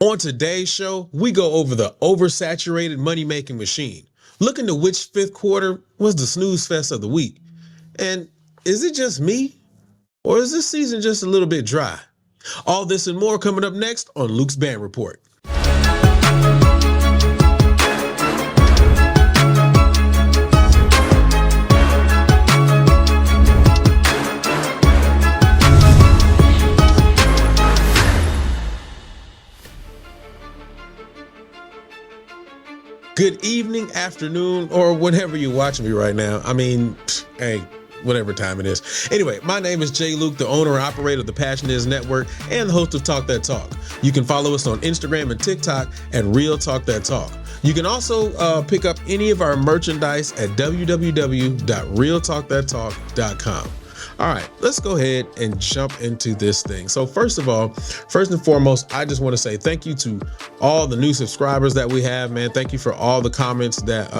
On today's show, we go over the oversaturated money-making machine. Look into which fifth quarter was the Snoozefest of the week. And is it just me? Or is this season just a little bit dry? All this and more coming up next on Luke's Band Report. Good evening, afternoon, or whenever you're watching me right now. I mean, hey, whatever time it is. Anyway, my name is Jay Luke, the owner and operator of the Passion Is Network and the host of Talk That Talk. You can follow us on Instagram and TikTok at Real Talk That Talk. You can also pick up any of our merchandise at www.realtalkthattalk.com. All right, let's go ahead and jump into this thing. So first and foremost, I just want to say thank you to all the new subscribers that we have, man. Thank you for all the comments that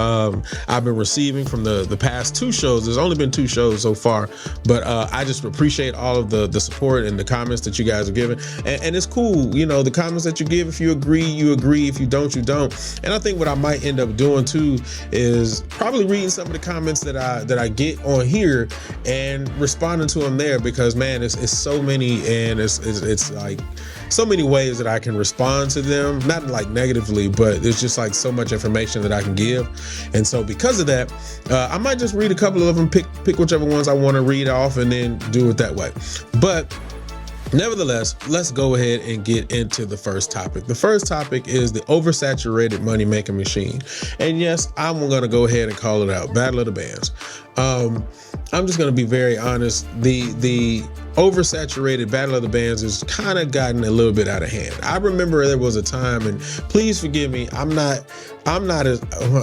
I've been receiving from the past two shows. There's only been two shows so far, but I just appreciate all of the support and the comments that you guys are giving. And it's cool, you know, the comments that you give. If you agree, you agree. If you don't, you don't. And I think what I might end up doing too is probably reading some of the comments that I get on here and responding to them there, because man, it's so many, and it's like so many ways that I can respond to them, not like negatively, but there's just like so much information that I can give. And so because of that, I might just read a couple of them, pick whichever ones I want to read off, and then do it that way. But nevertheless, let's go ahead and get into the first topic. The first topic is the oversaturated money-making machine. And yes, I'm going to go ahead and call it out. Battle of the Bands. I'm just going to be very honest. The oversaturated Battle of the Bands has kind of gotten a little bit out of hand. I remember there was a time, and please forgive me, I'm not as, I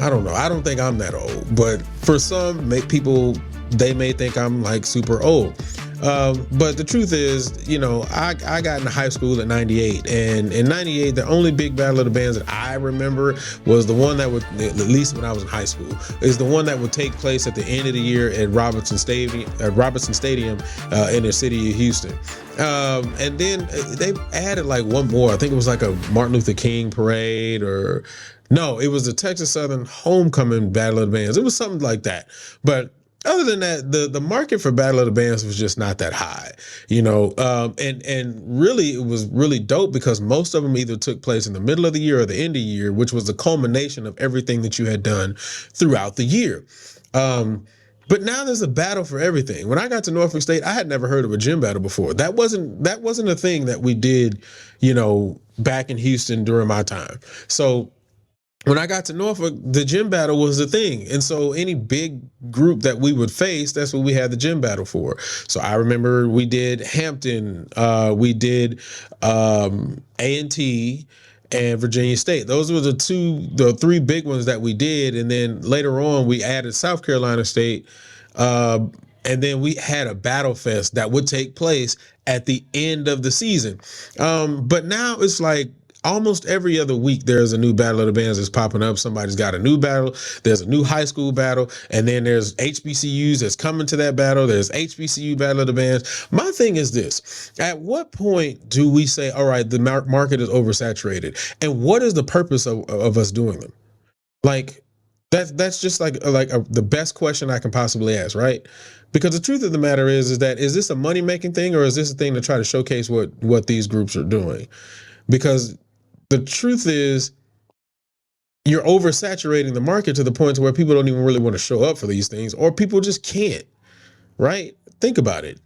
don't know, I don't think I'm that old, but for some people, they may think I'm like super old. But the truth is, you know, I got into high school in 98, and in 98, the only big Battle of the Bands that I remember was the one that would, at least when I was in high school, is the one that would take place at the end of the year at Robertson Stadium in the city of Houston. And then they added like one more. I think it was like a Martin Luther King parade, or no, it was the Texas Southern Homecoming Battle of the Bands. It was something like that. But other than that, the market for Battle of the Bands was just not that high, you know, and really it was really dope because most of them either took place in the middle of the year or the end of the year, which was the culmination of everything that you had done throughout the year. But now there's a battle for everything. When I got to Norfolk State, I had never heard of a gym battle before. That wasn't a thing that we did, you know, back in Houston during my time. So when I got to Norfolk, the gym battle was the thing. And so any big group that we would face, that's what we had the gym battle for. So I remember we did Hampton, we did A&T and Virginia State. Those were the three big ones that we did. And then later on, we added South Carolina State. And then we had a battle fest that would take place at the end of the season. But now it's like, almost every other week, there's a new Battle of the Bands that's popping up. Somebody's got a new battle. There's a new high school battle. And then there's HBCUs that's coming to that battle. There's HBCU Battle of the Bands. My thing is this. At what point do we say, all right, the market is oversaturated? And what is the purpose of us doing them? Like, that's just the best question I can possibly ask, right? Because the truth of the matter is this a money-making thing, or is this a thing to try to showcase what these groups are doing? Because the truth is, you're oversaturating the market to the point where people don't even really want to show up for these things, or people just can't, right? Think about it.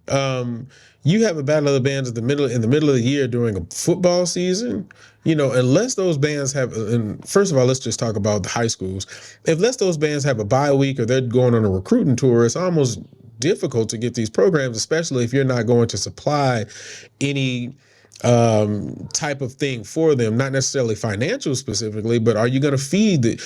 You have a Battle of the Bands in the middle of the year during a football season, you know, unless those bands have, and first of all, let's just talk about the high schools. Unless those bands have a bye week or they're going on a recruiting tour, it's almost difficult to get these programs, especially if you're not going to supply any type of thing for them, not necessarily financial specifically, but are you going to feed them,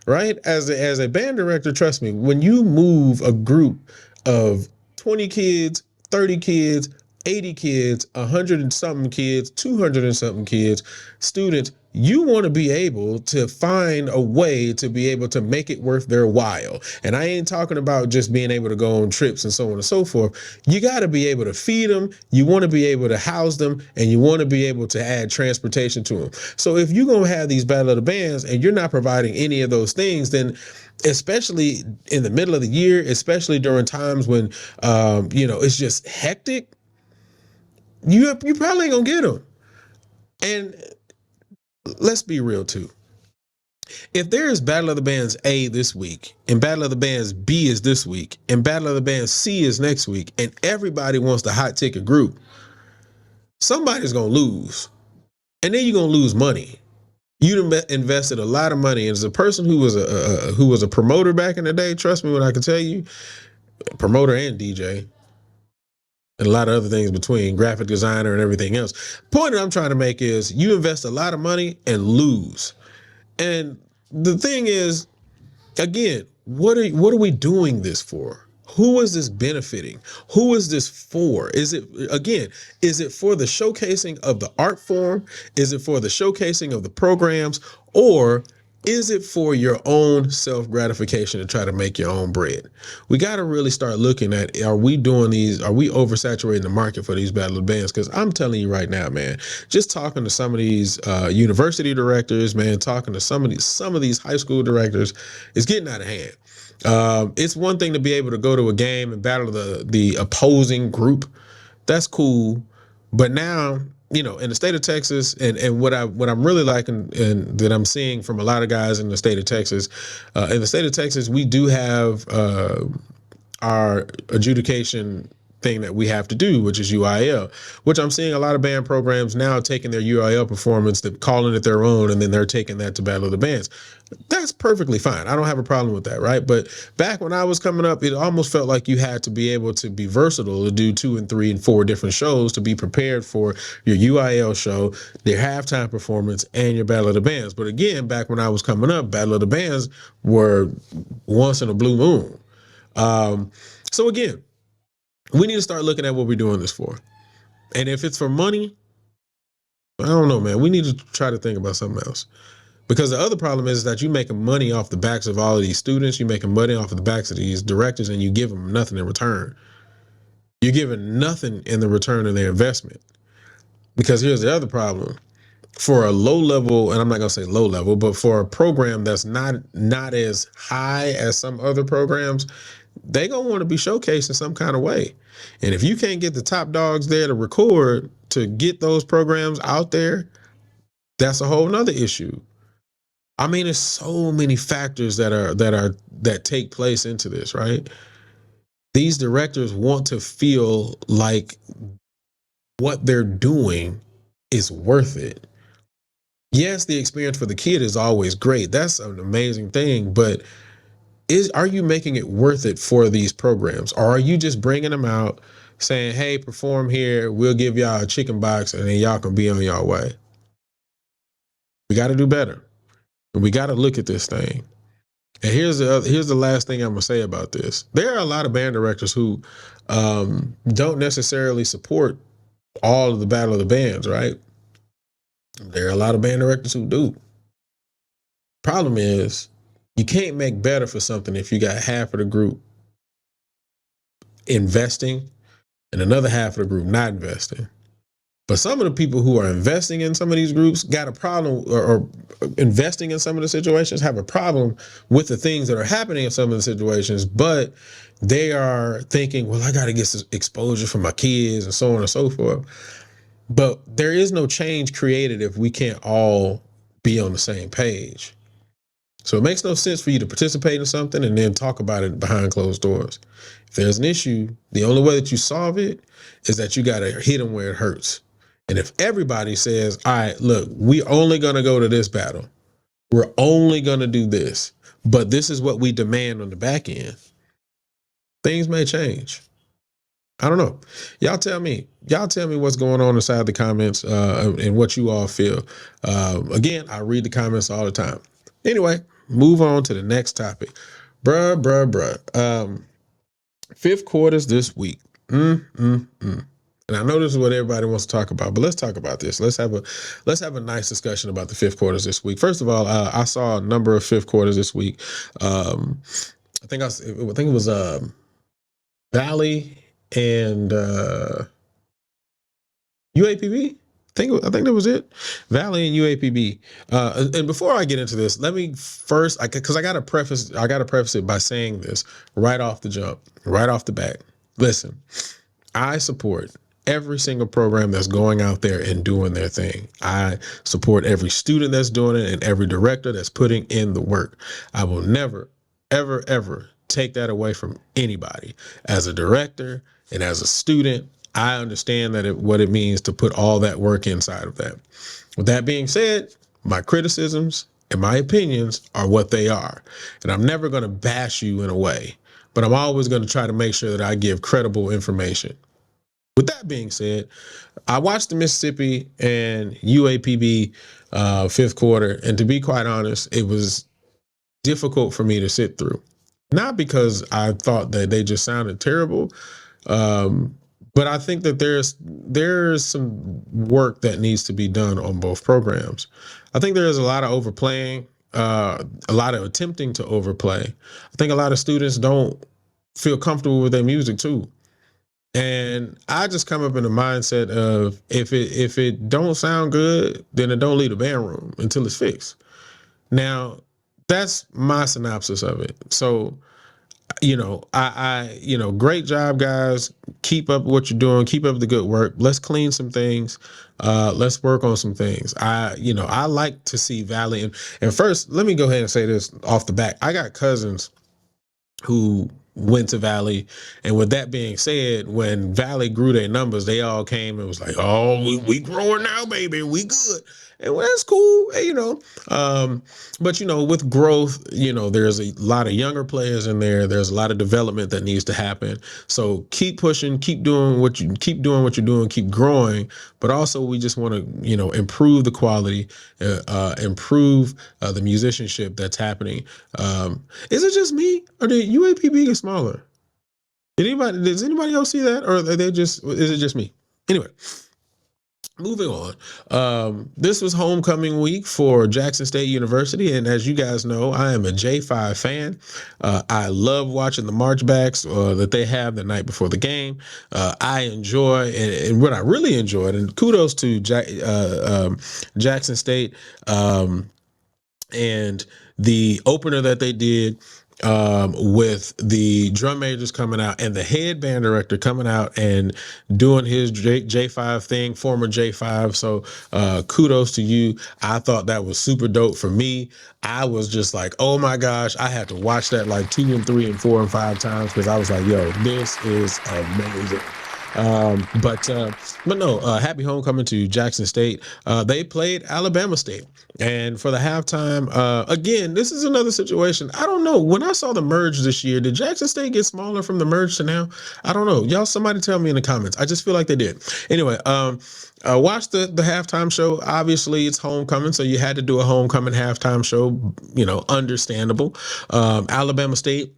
right? As a band director, trust me, when you move a group of 20 kids, 30 kids, 80 kids, 100 and something kids, 200 and something kids, students, you want to be able to find a way to be able to make it worth their while. And I ain't talking about just being able to go on trips and so on and so forth. You got to be able to feed them. You want to be able to house them, and you want to be able to add transportation to them. So if you're going to have these Battle of the Bands and you're not providing any of those things, then especially in the middle of the year, especially during times when, it's just hectic, you probably ain't gonna get them. And let's be real too. If there is Battle of the Bands A this week, and Battle of the Bands B is this week, and Battle of the Bands C is next week, and everybody wants the hot ticket group, somebody's gonna lose, and then you're gonna lose money. You invested a lot of money, and as a person who was a promoter back in the day, trust me when I can tell you, promoter and DJ, and a lot of other things between, graphic designer and everything else. Point that I'm trying to make is you invest a lot of money and lose. And the thing is, again, what are we doing this for? Who is this benefiting? Who is this for? Is it for the showcasing of the art form? Is it for the showcasing of the programs? Or is it for your own self-gratification to try to make your own bread? We got to really start looking at, are we oversaturating the market for these Battle of the Bands? Because I'm telling you right now, man, just talking to some of these university directors, man, talking to some of these high school directors, it's getting out of hand. It's one thing to be able to go to a game and battle the opposing group. That's cool. But now, in the state of Texas, and what I'm really liking, and that I'm seeing from a lot of guys in the state of Texas, we do have our adjudication thing that we have to do, which is UIL, which I'm seeing a lot of band programs now taking their UIL performance, calling it their own, and then they're taking that to Battle of the Bands. That's perfectly fine. I don't have a problem with that, right? But back when I was coming up, it almost felt like you had to be able to be versatile, to do 2 and 3 and 4 different shows to be prepared for your UIL show, their halftime performance, and your Battle of the Bands. But again, back when I was coming up, Battle of the Bands were once in a blue moon. So again, we need to start looking at what we're doing this for. And if it's for money, I don't know, man. We need to try to think about something else. Because the other problem is that you're making money off the backs of all of these students. You're making money off of the backs of these directors, and you give them nothing in return. You're giving nothing in the return of their investment. Because here's the other problem. For a low level, and I'm not going to say low level, but for a program that's not as high as some other programs, they're going to want to be showcased in some kind of way. And if you can't get the top dogs there to record, to get those programs out there, that's a whole nother issue. I mean, there's so many factors that take place into this, right? These directors want to feel like what they're doing is worth it. Yes, the experience for the kid is always great. That's an amazing thing, but are you making it worth it for these programs? Or are you just bringing them out saying, hey, perform here, we'll give y'all a chicken box, and then y'all can be on y'all way? We got to do better. We got to look at this thing. And here's the last thing I'm gonna say about this. There are a lot of band directors who don't necessarily support all of the Battle of the Bands, right? There are a lot of band directors who do. Problem is, you can't make better for something if you got half of the group investing and another half of the group not investing. But some of the people who are investing in some of these groups got a problem, or investing in some of the situations have a problem with the things that are happening in some of the situations, but they are thinking, well, I got to get some exposure for my kids and so on and so forth. But there is no change created if we can't all be on the same page. So it makes no sense for you to participate in something and then talk about it behind closed doors. If there's an issue, the only way that you solve it is that you got to hit them where it hurts. And if everybody says, all right, look, we're only going to go to this battle. We're only going to do this. But this is what we demand on the back end. Things may change. I don't know. Y'all tell me. Y'all tell me what's going on inside the comments and what you all feel. Again, I read the comments all the time. Anyway, move on to the next topic. Bruh. Fifth quarters this week. And I know this is what everybody wants to talk about, but let's talk about this. Let's have a nice discussion about the fifth quarters this week. First of all, I saw a number of fifth quarters this week. Um, I think it was Valley and UAPB. I think that was it. Valley and UAPB. And before I get into this, let me first, because I got to preface it by saying this right off the jump, right off the bat. Listen, I support every single program that's going out there and doing their thing. I support every student that's doing it and every director that's putting in the work. I will never, ever, ever take that away from anybody. As a director and as a student, I understand what it means to put all that work inside of that. With that being said, my criticisms and my opinions are what they are. And I'm never going to bash you in a way, but I'm always going to try to make sure that I give credible information. With that being said, I watched the Mississippi and UAPB fifth quarter, and to be quite honest, it was difficult for me to sit through. Not because I thought that they just sounded terrible, but I think that there's some work that needs to be done on both programs. I think there is a lot of overplaying, a lot of attempting to overplay. I think a lot of students don't feel comfortable with their music too. And I just come up in the mindset of if it don't sound good, then it don't leave the band room until it's fixed. Now, that's my synopsis of it. So, great job, guys. Keep up what you're doing. Keep up the good work. Let's clean some things. Let's work on some things. I like to see Valley. And first, let me go ahead and say this off the bat. I got cousins who went to Valley. And with that being said, when Valley grew their numbers, they all came and was like, oh, we growing now, baby. We good. And well, that's cool, but with growth, there's a lot of younger players in there. There's a lot of development that needs to happen. So keep pushing, keep doing what you're doing, keep growing. But also, we just want to, improve the quality, improve the musicianship that's happening. Is it just me, or did UAPB get smaller? Does anybody else see that, or is it just me? Anyway. Moving on. This was homecoming week for Jackson State University, and as you guys know, I am a J5 fan. I love watching the marchbacks that they have the night before the game. I enjoy, and what I really enjoyed, and kudos to Jackson State and the opener that they did with the drum majors coming out and the head band director coming out and doing his J5 thing, former J5. So kudos to you. I thought that was super dope. For me, I was just like, oh my gosh, I had to watch that like 2 and 3 and 4 and 5 times because I was like, yo, this is amazing. But no, happy homecoming to Jackson State. They played Alabama State, and for the halftime, again, this is another situation. I don't know. When I saw the merge this year, did Jackson State get smaller from the merge to now? I don't know. Y'all, somebody tell me in the comments. I just feel like they did. Anyway, watch the halftime show. Obviously, it's homecoming, so you had to do a homecoming halftime show. Understandable. Alabama State.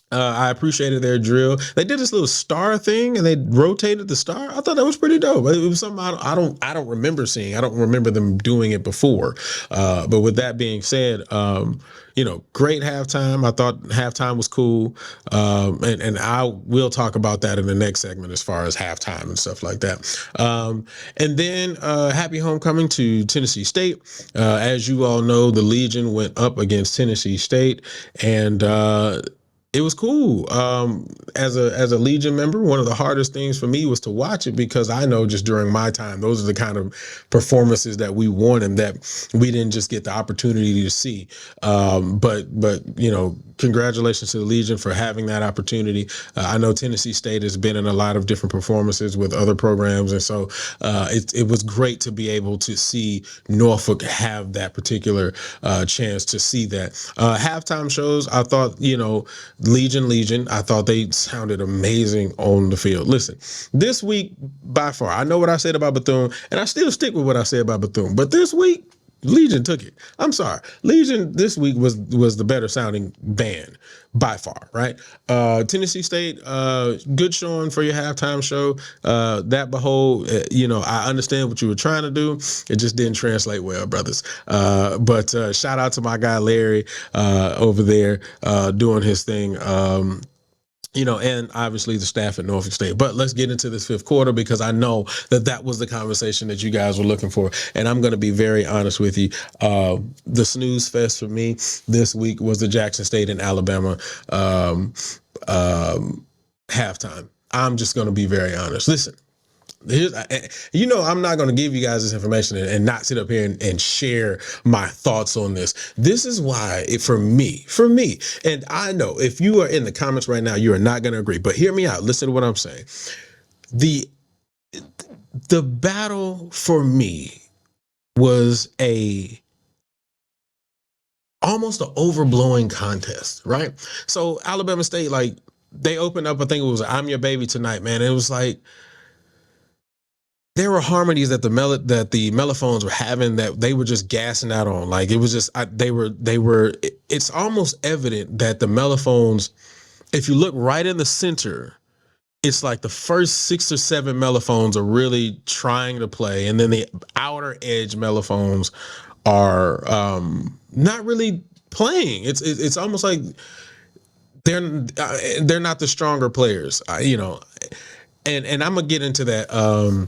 I appreciated their drill. They did this little star thing, and they rotated the star. I thought that was pretty dope. It was something I don't remember seeing. I don't remember them doing it before. But with that being said, great halftime. I thought halftime was cool, and I will talk about that in the next segment as far as halftime and stuff like that. And then happy homecoming to Tennessee State. As you all know, the Legion went up against Tennessee State, and it was cool. As a Legion member, one of the hardest things for me was to watch it because I know just during my time, those are the kind of performances that we wanted that we didn't just get the opportunity to see. But congratulations to the Legion for having that opportunity. I know Tennessee State has been in a lot of different performances with other programs, and so it was great to be able to see Norfolk have that particular chance to see that. Halftime shows, I thought, Legion, I thought they sounded amazing on the field. Listen, this week, by far, I know what I said about Bethune, and I still stick with what I said about Bethune, but this week, Legion took it. I'm sorry. Legion this week was the better sounding band by far, right? Tennessee State, good showing for your halftime show. That behold, I understand what you were trying to do. It just didn't translate well, brothers. But shout out to my guy Larry over there doing his thing. And obviously the staff at Norfolk State. But let's get into this fifth quarter, because I know that was the conversation that you guys were looking for. And I'm going to be very honest with you. The snooze fest for me this week was the Jackson State and Alabama halftime. I'm just going to be very honest. Listen. I'm not going to give you guys this information and not sit up here and share my thoughts on this. This is why for me, and I know if you are in the comments right now, you are not going to agree, but hear me out. Listen to what I'm saying. The battle for me was almost an overblowing contest, right? So Alabama State, like, they opened up, I think it was "I'm Your Baby Tonight," man. It was like, there were harmonies that the mellophones were having that they were just gassing out on. Like, it was just, it's almost evident that the mellophones, if you look right in the center, it's like the first 6 or 7 mellophones are really trying to play. And then the outer edge mellophones are not really playing. It's almost like they're not the stronger players, and I'm gonna get into that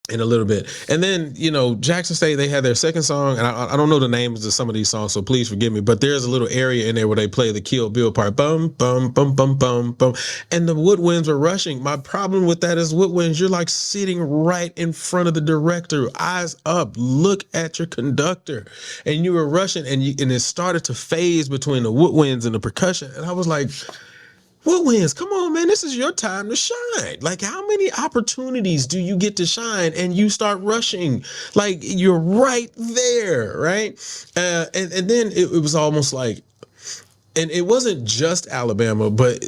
in a little bit. And then, Jackson State, they had their second song, and I don't know the names of some of these songs, so please forgive me, but there's a little area in there where they play the Kill Bill part, bum, bum, bum, bum, bum, bum, and the woodwinds are rushing. My problem with that is woodwinds, you're like sitting right in front of the director, eyes up, look at your conductor, and you were rushing, and it started to phase between the woodwinds and the percussion, and I was like, woodwinds, come on, man, this is your time to shine. Like, how many opportunities do you get to shine and you start rushing? Like, you're right there, right? And then it was almost like, and it wasn't just Alabama, but,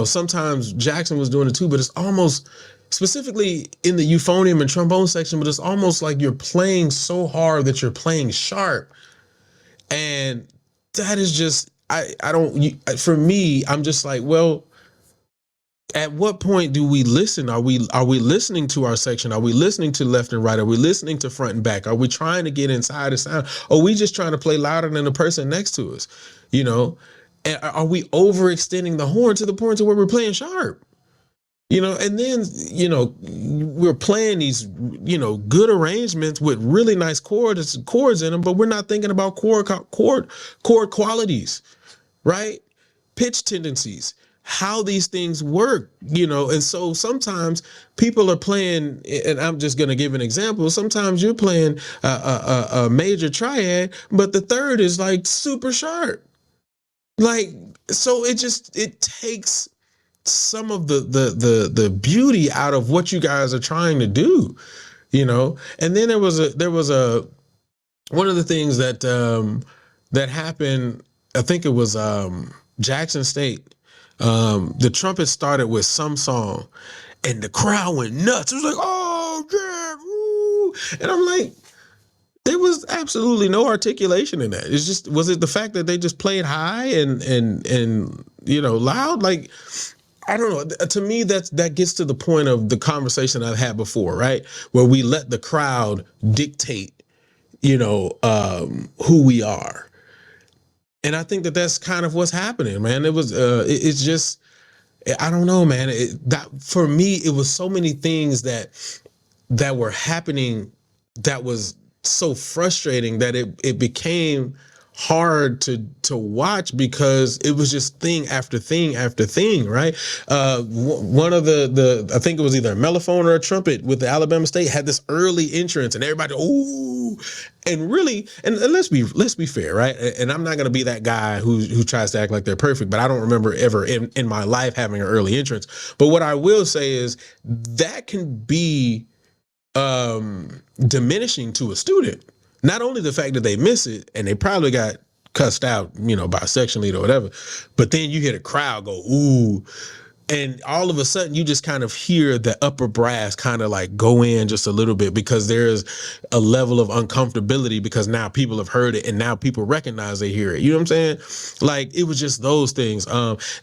sometimes Jackson was doing it too, but it's almost, specifically in the euphonium and trombone section, but it's almost like you're playing so hard that you're playing sharp. And that is just, for me, I'm just like, well, at what point do we listen? Are we listening to our section? Are we listening to left and right? Are we listening to front and back? Are we trying to get inside the sound? Or are we just trying to play louder than the person next to us? And are we overextending the horn to the point to where we're playing sharp? And then, we're playing these, good arrangements with really nice chords in them, but we're not thinking about chord qualities, right? Pitch tendencies, how these things work, and so sometimes people are playing, and I'm just going to give an example. Sometimes you're playing a major triad, but the third is like super sharp. Like, so it takes some of the beauty out of what you guys are trying to do, and then there was one of the things that happened. I think it was Jackson State. The trumpet started with some song and the crowd went nuts. It was like, oh yeah, woo. And I'm like, there was absolutely no articulation in that. It's just, was it the fact that they just played high and loud? Like, I don't know. To me, that gets to the point of the conversation I've had before, right? Where we let the crowd dictate, who we are. And I think that's kind of what's happening, man. It was, it's just, I don't know, man. That for me, it was so many things that were happening that was so frustrating that it became hard to watch, because it was just thing after thing after thing, right? One of the I think it was either a mellophone or a trumpet with the Alabama State had this early entrance, and everybody, ooh, and really, and let's be fair, right? And I'm not going to be that guy who tries to act like they're perfect, but I don't remember ever in my life having an early entrance. But what I will say is that can be diminishing to a student. Not only the fact that they miss it and they probably got cussed out, by a section leader or whatever, but then you hear the crowd go, ooh, And all of a sudden you just kind of hear the upper brass kind of like go in just a little bit, because there's a level of uncomfortability, because now people have heard it and now people recognize they hear it. You know what I'm saying? Like, it was just those things.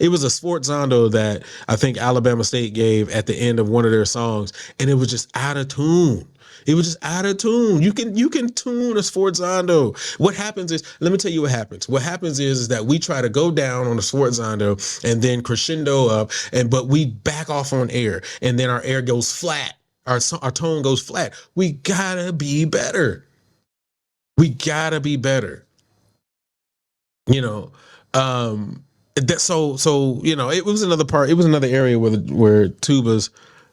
It was a sforzando that I think Alabama State gave at the end of one of their songs, and it was just out of tune. It was just out of tune. You can tune a sforzando. What happens is, let me tell you what happens. What happens is that we try to go down on the sforzando and then crescendo up, but we back off on air, and then our air goes flat. Our tone goes flat. We gotta be better. We gotta be better. You know, that so it was another part. It was another area where tubas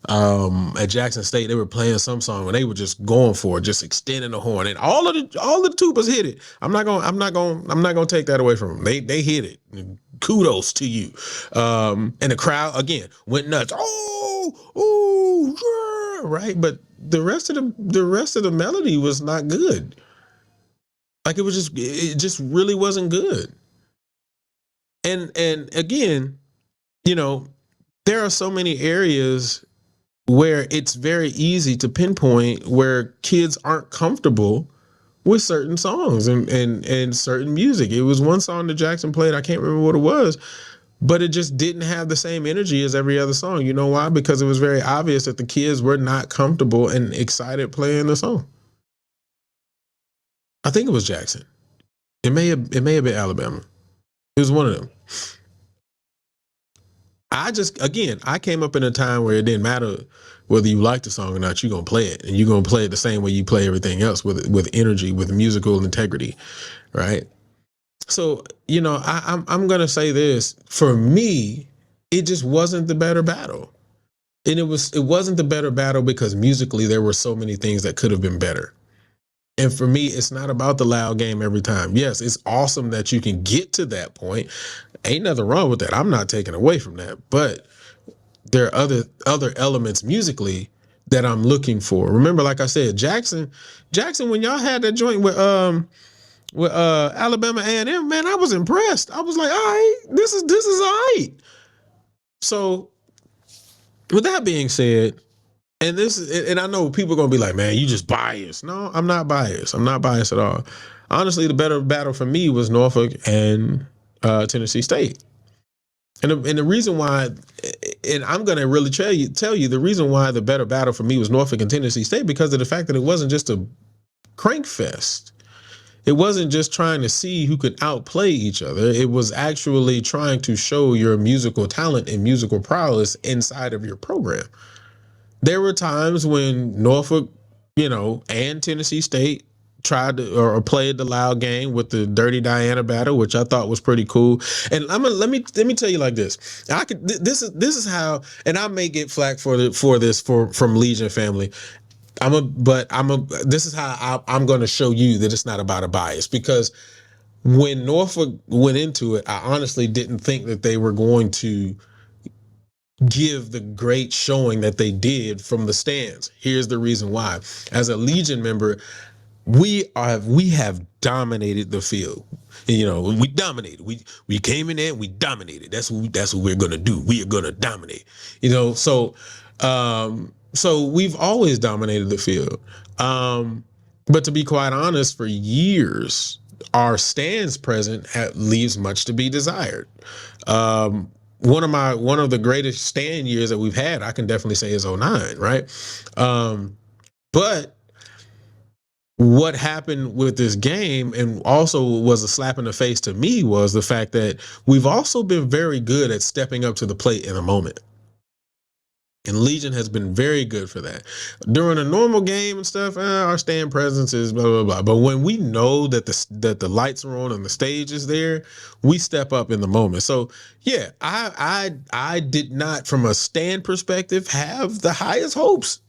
at Jackson State, they were playing some song and they were just going for it, just extending the horn, and all the tubas hit it. I'm not gonna take that away from them. They hit it. Kudos to you. And the crowd again went nuts. Oh, yeah, right. But the rest of the melody was not good. Like, it just really wasn't good. And again, you know, there are so many areas where it's very easy to pinpoint where kids aren't comfortable with certain songs and certain music. It was one song that Jackson played, I can't remember what it was, but it just didn't have the same energy as every other song. You know why? Because it was very obvious that the kids were not comfortable and excited playing the song. I think it was Jackson. It may have been Alabama. It was one of them. I came up in a time where it didn't matter whether you like the song or not. You're gonna play it, and you're gonna play it the same way you play everything else, with energy, with musical integrity, right? So, I'm gonna say this. For me, it just wasn't the better battle, and it wasn't the better battle because musically there were so many things that could have been better. And for me, it's not about the loud game every time. Yes, it's awesome that you can get to that point. Ain't nothing wrong with that. I'm not taking away from that. But there are other elements musically that I'm looking for. Remember, like I said, Jackson, when y'all had that joint with Alabama A&M, man, I was impressed. I was like, all right, this is all right. So with that being said, and I know people are gonna be like, man, you just biased. No, I'm not biased. I'm not biased at all. Honestly, the better battle for me was Norfolk and Tennessee State. And the reason why, and I'm gonna really tell you the reason why the better battle for me was Norfolk and Tennessee State, because of the fact that it wasn't just a crank fest. It wasn't just trying to see who could outplay each other. It was actually trying to show your musical talent and musical prowess inside of your program. There were times when Norfolk, and Tennessee State tried to or played the loud game with the Dirty Diana battle, which I thought was pretty cool. And let me tell you like this. This is how, and I may get flack from Legion family. This is how I'm going to show you that it's not about a bias, because when Norfolk went into it, I honestly didn't think that they were going to give the great showing that they did from the stands. Here's the reason why. As a Legion member, we have dominated the field. We dominated. We came in there and we dominated. That's what we're gonna do. We are gonna dominate. So we've always dominated the field. But to be quite honest, for years, our stands present leaves much to be desired. One of the greatest stand years that we've had, I can definitely say, is '09, right? But what happened with this game, and also was a slap in the face to me, was the fact that we've also been very good at stepping up to the plate in a moment. And Legion has been very good for that. During a normal game and stuff, our stand presence is blah blah blah. But when we know that the lights are on and the stage is there, we step up in the moment. So yeah, I did not, from a stand perspective, have the highest hopes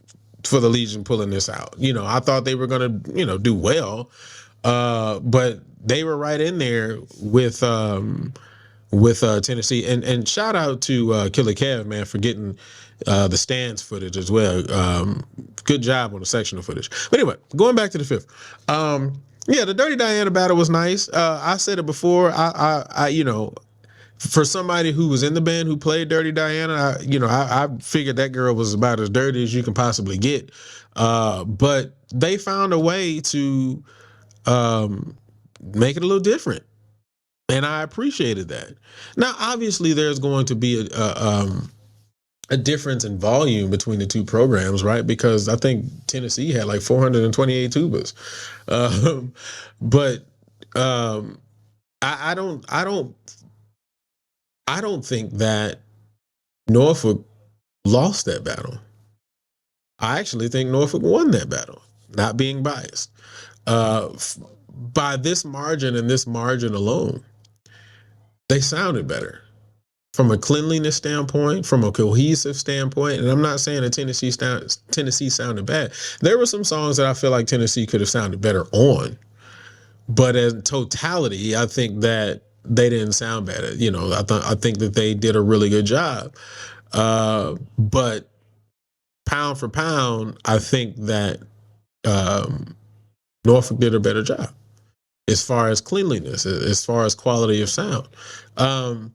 for the Legion pulling this out. I thought they were gonna do well, but they were right in there with Tennessee. And shout out to Killer Kev, man, for getting the stands footage as well. Good job on the sectional footage. But anyway, going back to the fifth. Yeah, the Dirty Diana battle was nice. I said it before. for somebody who was in the band who played Dirty Diana, I figured that girl was about as dirty as you can possibly get. But they found a way to make it a little different, and I appreciated that. Now, obviously, there's going to be a difference in volume between the two programs, right? Because I think Tennessee had like 428 tubas, um, but um, I don't think that Norfolk lost that battle. I actually think Norfolk won that battle, not being biased. By this margin and this margin alone, they sounded better from a cleanliness standpoint, from a cohesive standpoint. And I'm not saying that Tennessee sounded bad. There were some songs that I feel like Tennessee could have sounded better on, but in totality, I think that they didn't sound bad. I think that they did a really good job. But pound for pound, I think that um, Norfolk did a better job as far as cleanliness, as far as quality of sound. Um,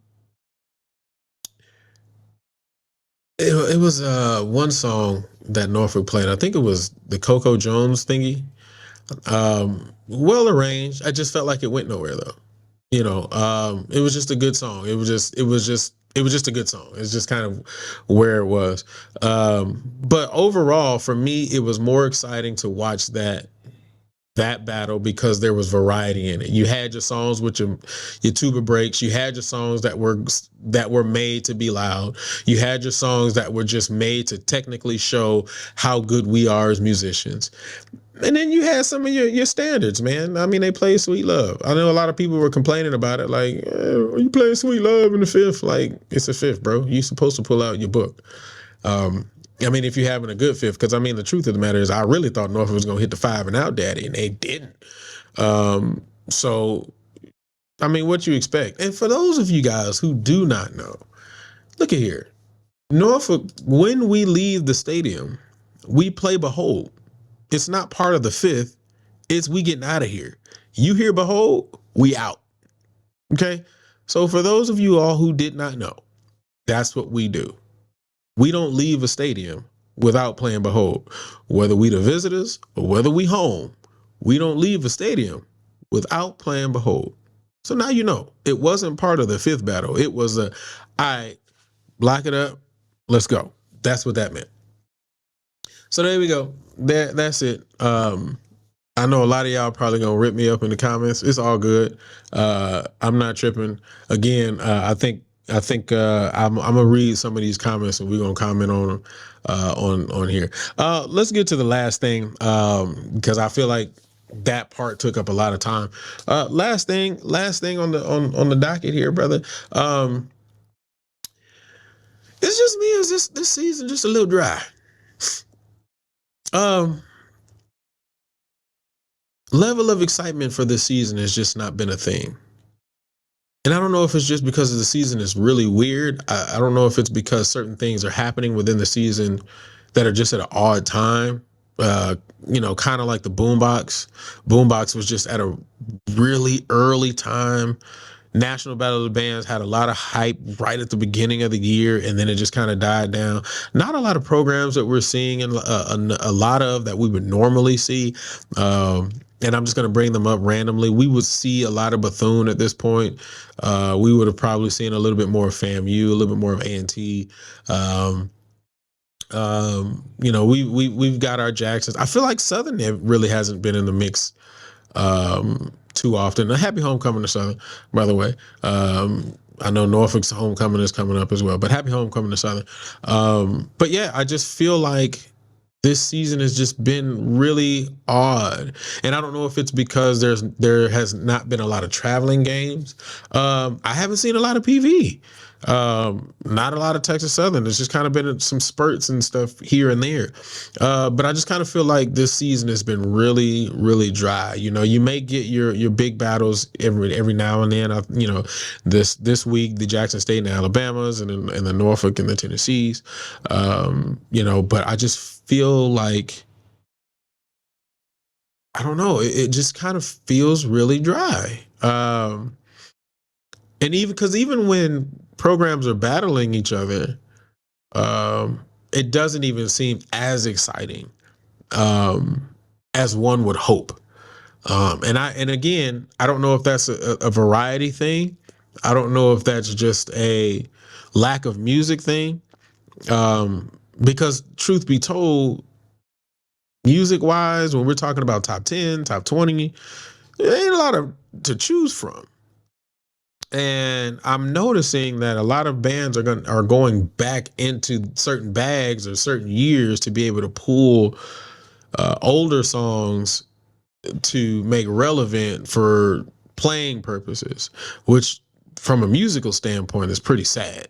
it was one song that Norfolk played. I think it was the Coco Jones thingy. Well arranged. I just felt like it went nowhere though. It was just a good song. It was just a good song. It's just kind of where it was. But overall, for me, it was more exciting to watch that battle because there was variety in it. You had your songs with your tuba breaks. You had your songs that were made to be loud. You had your songs that were just made to technically show how good we are as musicians. And then you had some of your standards, man. I mean, they played Sweet Love. I know a lot of people were complaining about it, like, you playing Sweet Love in the fifth? Like, it's a fifth, bro. You're supposed to pull out your book. I mean, if you're having a good fifth, because I mean, the truth of the matter is, I really thought Norfolk was going to hit the 5 and out daddy, and they didn't. So, I mean, what you expect? And for those of you guys who do not know, look at here. Norfolk, when we leave the stadium, we play Behold. It's not part of the fifth. It's we getting out of here. You hear Behold, we out. Okay. So for those of you all who did not know, that's what we do. We don't leave a stadium without playing Behold. Whether we the visitors or whether we home, we don't leave a stadium without playing Behold. So now you know it wasn't part of the fifth battle. It was all right, block it up. Let's go. That's what that meant. So there we go. That's it. I know a lot of y'all probably gonna rip me up in the comments. It's all good. I'm not tripping. Again, I'm gonna read some of these comments and we're gonna comment on them on here. Let's get to the last thing because I feel like that part took up a lot of time. Last thing on the docket here, brother. It's just me. Is this season just a little dry? Um, Level of excitement for this season has just not been a thing. And I don't know if it's just because the season is really weird. I don't know if it's because certain things are happening within the season that are just at an odd time. Kind of like the Boombox. Boombox was just at a really early time. National Battle of the Bands had a lot of hype right at the beginning of the year, and then it just kind of died down. Not a lot of programs that we're seeing, and a lot of that we would normally see. And I'm just going to bring them up randomly. We would see a lot of Bethune at this point. We would have probably seen a little bit more of FAMU, a little bit more of A&T. We've got our Jacksons. I feel like Southern really hasn't been in the mix too often. A happy homecoming to Southern, by the way. I know Norfolk's homecoming is coming up as well, but happy homecoming to Southern. But yeah, I just feel like this season has just been really odd, and I don't know if it's because there has not been a lot of traveling games. I haven't seen a lot of PV. Not a lot of Texas Southern. It's just kind of been some spurts and stuff here and there. But I just kind of feel like this season has been really, really dry. You may get your big battles every now and then. This week the Jackson State and the Alabamas and the Norfolk and the Tennessees. But I just feel like I don't know. It just kind of feels really dry. And even when programs are battling each other, it doesn't even seem as exciting as one would hope. And again, I don't know if that's a variety thing. I don't know if that's just a lack of music thing. Because truth be told, music wise, when we're talking about top 10, top 20, there ain't a lot to choose from. And I'm noticing that a lot of bands are going back into certain bags or certain years to be able to pull older songs to make relevant for playing purposes, which from a musical standpoint is pretty sad.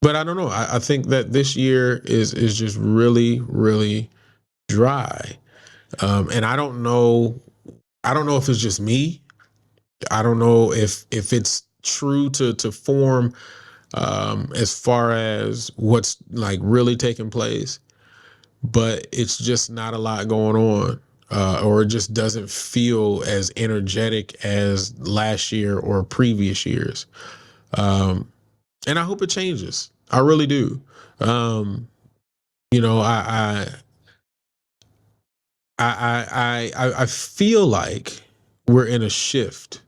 But I don't know. I think that this year is just really, really dry. And I don't know. I don't know if it's just me. I don't know if it's true to form as far as what's like really taking place, but it's just not a lot going on. Or it just doesn't feel as energetic as last year or previous years. And I hope it changes. I really do. You know, I feel like we're in a shift.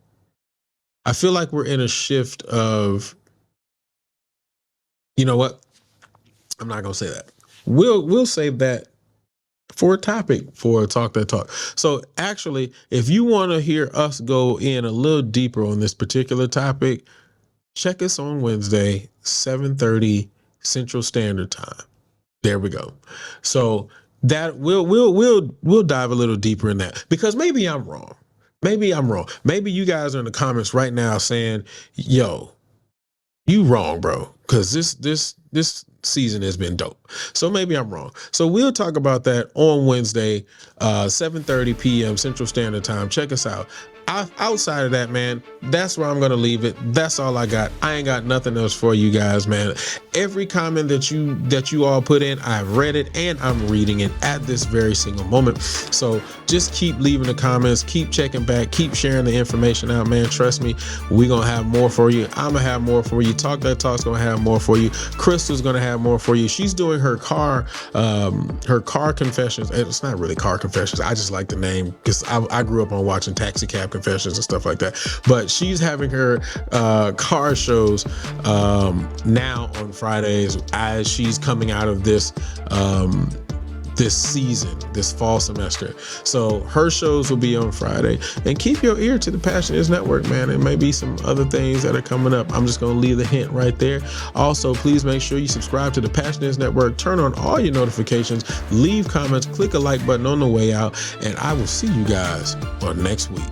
I feel like we're in a shift of, you know what? I'm not gonna say that. We'll save that for a topic for Talk That Talk. So actually, if you want to hear us go in a little deeper on this particular topic, check us on Wednesday, 7:30 Central Standard Time. There we go. So that we'll dive a little deeper in that, because maybe I'm wrong. Maybe I'm wrong. Maybe you guys are in the comments right now saying, "Yo, you wrong, bro," because this season has been dope. So maybe I'm wrong. So we'll talk about that on Wednesday, 7:30 p.m. Central Standard Time. Check us out. Outside of that, man, that's where I'm gonna leave it. That's all I got. I ain't got nothing else for you guys, man. Every comment that you all put in, I've read it and I'm reading it at this very single moment. So just keep leaving the comments, keep checking back, keep sharing the information out, man. Trust me, we're gonna have more for you. I'm gonna have more for you. Talk That Talk's gonna have more for you. Crystal's gonna have more for you. She's doing her car confessions. It's not really car confessions. I just like the name because I grew up on watching Taxi Cab Confessions and stuff like that. But she's having her car shows now on Fridays as she's coming out of this season, this fall semester. So her shows will be on Friday. And keep your ear to the Passionates Network, man. There may be some other things that are coming up. I'm just going to leave the hint right there. Also, please make sure you subscribe to the Passionates Network. Turn on all your notifications. Leave comments. Click a like button on the way out. And I will see you guys on next week.